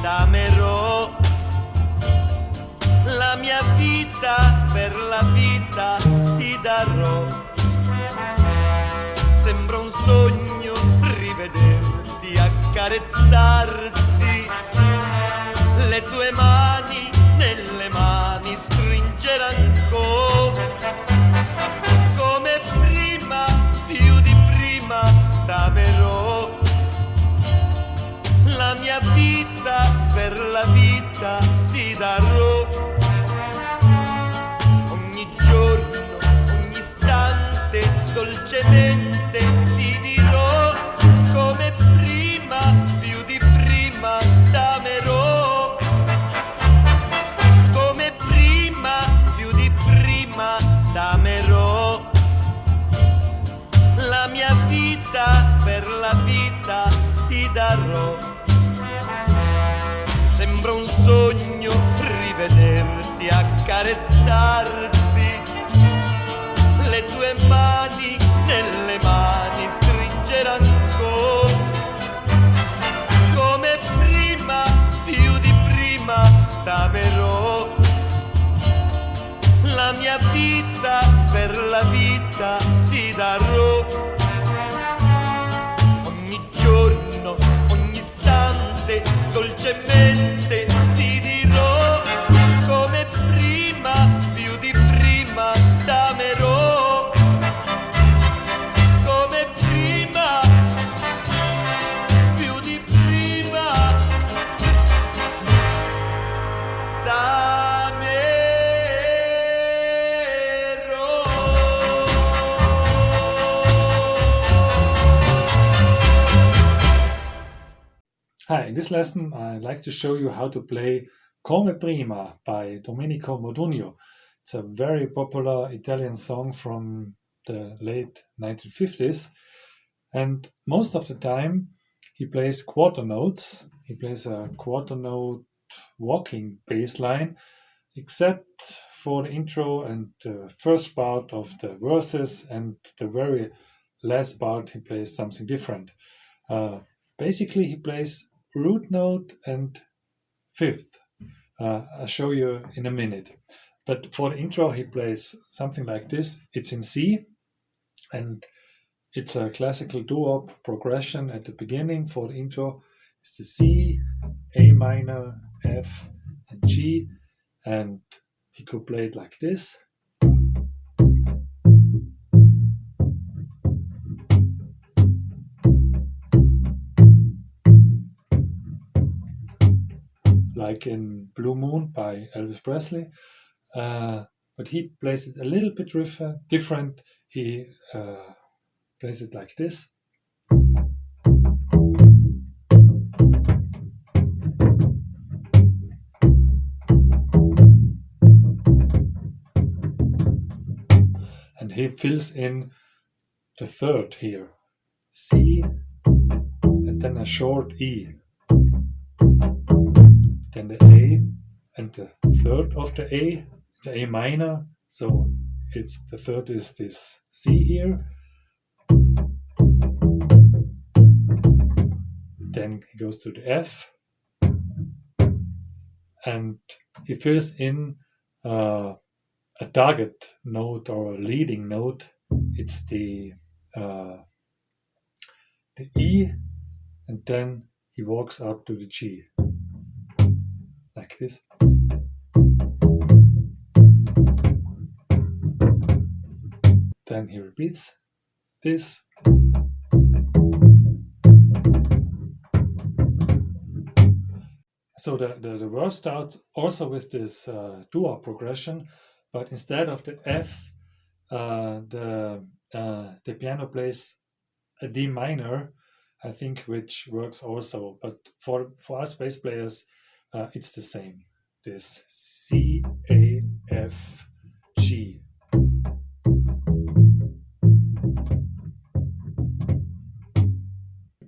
t'amerò, la mia vita per la vita ti darò. Sembra un sogno rivederti, accarezzarti, le tue mani nelle mani stringere ancora, come prima, più di prima t'amerò, la mia vita per la vita ti darò. Ogni giorno, ogni istante, dolcemente ti dirò, come prima, più di prima t'amerò, come prima, più di prima t'amerò, la mia vita per la vita ti darò. Sembra un sogno rivederti, accarezzarti, le tue mani nelle mani stringere ancora, come prima, più di prima t'amerò, la mia vita per la vita ti darò. Ogni giorno, ogni istante, dolcemente ti dirò, come prima, più di prima t'amerò, come prima, più di prima Hi, in this lesson I'd like to show you how to play Come Prima by Domenico Modugno. It's a very popular Italian song from the late 1950s, and most of the time he plays quarter notes. He plays a quarter note walking bass line, except for the intro and the first part of the verses, and the very last part he plays something different. Basically he plays root note and fifth. I'll show you in a minute. But for the intro he plays something like this. It's in C, and it's a classical doo-wop progression at the beginning. For the intro it's the C, A minor, F, and G, and he could play it like this. Like in Blue Moon by Elvis Presley, but he plays it a little bit different. He plays it like this. And he fills in the third here, C, and then a short E. Then the A and the third of the A, it's A minor, so it's the third is this C here. Then he goes to the F, and he fills in a target note or a leading note. It's the E, and then he walks up to the G. Like this. Then he repeats this. So the verse starts also with this duo progression, but instead of the F, the piano plays a D minor, I think, which works also. But for us bass players, it's the same. This C, A, F, G.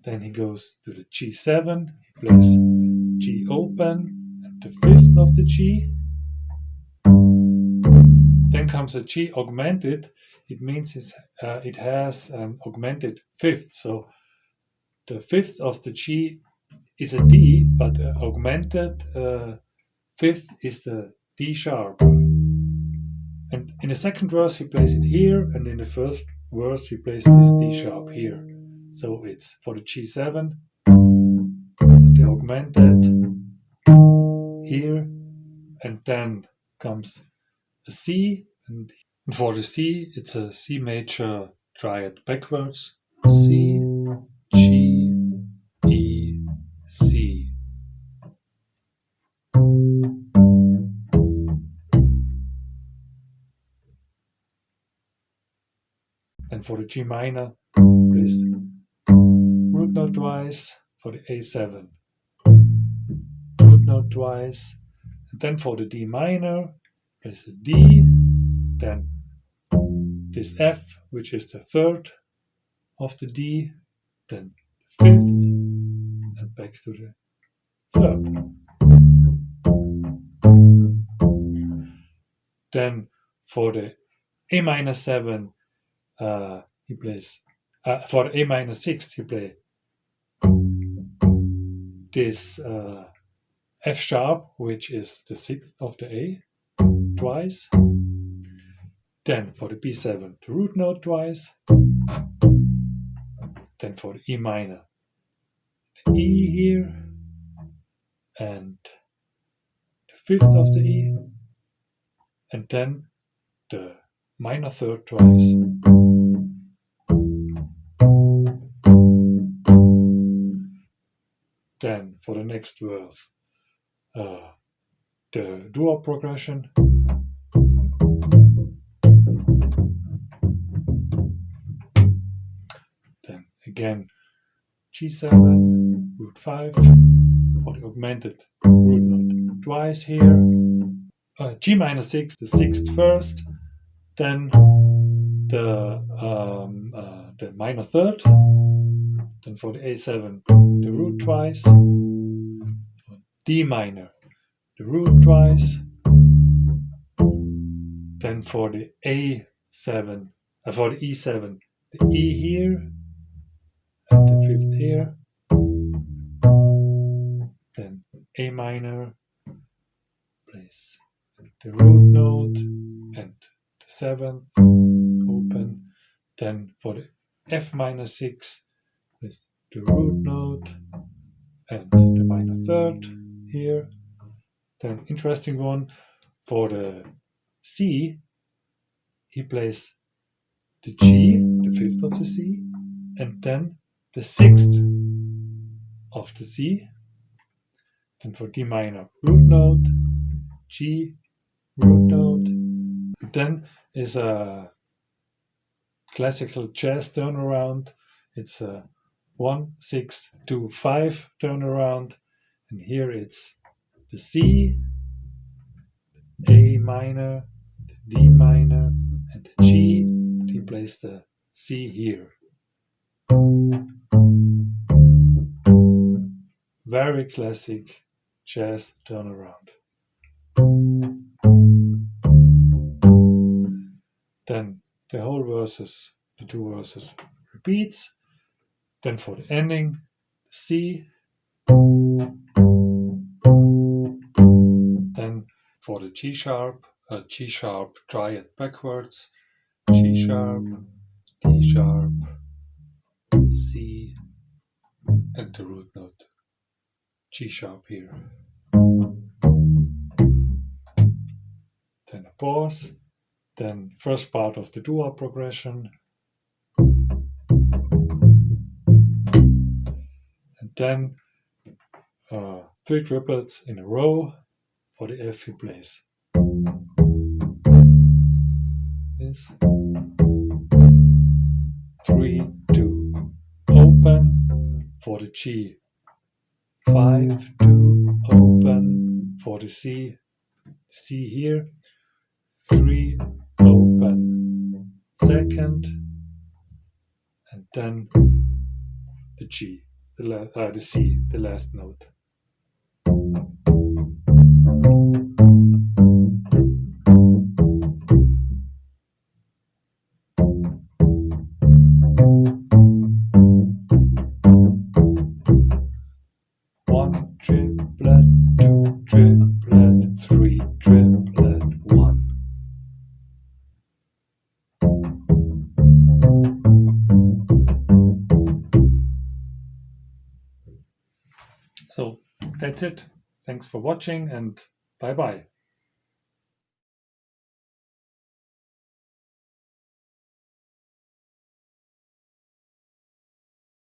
Then he goes to the G7. He plays G open and the fifth of the G. Then comes a G augmented. It means it has an augmented fifth. So the fifth of the G is a D, but augmented fifth is the D sharp. And in the second verse he plays it here, and in the first verse he plays this D sharp here. So it's for the G7, the augmented here, and then comes a C, and for the C it's a C major triad backwards. C, G, E, C. And for the G minor, plays root note twice for the A7, root note twice, and then for the D minor, plays a D, then this F, which is the third of the D, then the fifth, and back to the third. Then for the A minor 7, he plays, for the A minor 6, he plays this F sharp, which is the sixth of the A, twice. Then for the B7, the root note twice. Then for the E minor, the E here, and the fifth of the E, and then the minor third twice. Then for the next verse, the dual progression. Then again G7, root 5, for the augmented root note twice here. G minor 6, the sixth first, then the minor third, then for the A7, the root twice, D minor, the root twice, then for the A7, for the E7, the E here, and the fifth here, then A minor, plays the root note and the seventh open, then for the F minor 6 with the root note and the minor third here. Then interesting one, for the C he plays the G, the fifth of the C, and then the sixth of the C. Then for D minor, root note, G, root note. And then is a classical jazz turnaround. It's a 1-6-2-5 turnaround, and here it's the C, A minor, the D minor, and the G. He plays the C here. Very classic jazz turnaround. Then the whole verses, the two verses repeats. Then for the ending, C. Then for the G sharp triad backwards, G sharp, D sharp, C, and the root note, G sharp here. Then a pause, then first part of the dual progression, and then 3 triplets in a row. For the F he plays this 3-2 open, for the G 5-2 open, for the C here 3 open second, and then the G, the C, the last note. That's it. Thanks for watching and bye bye.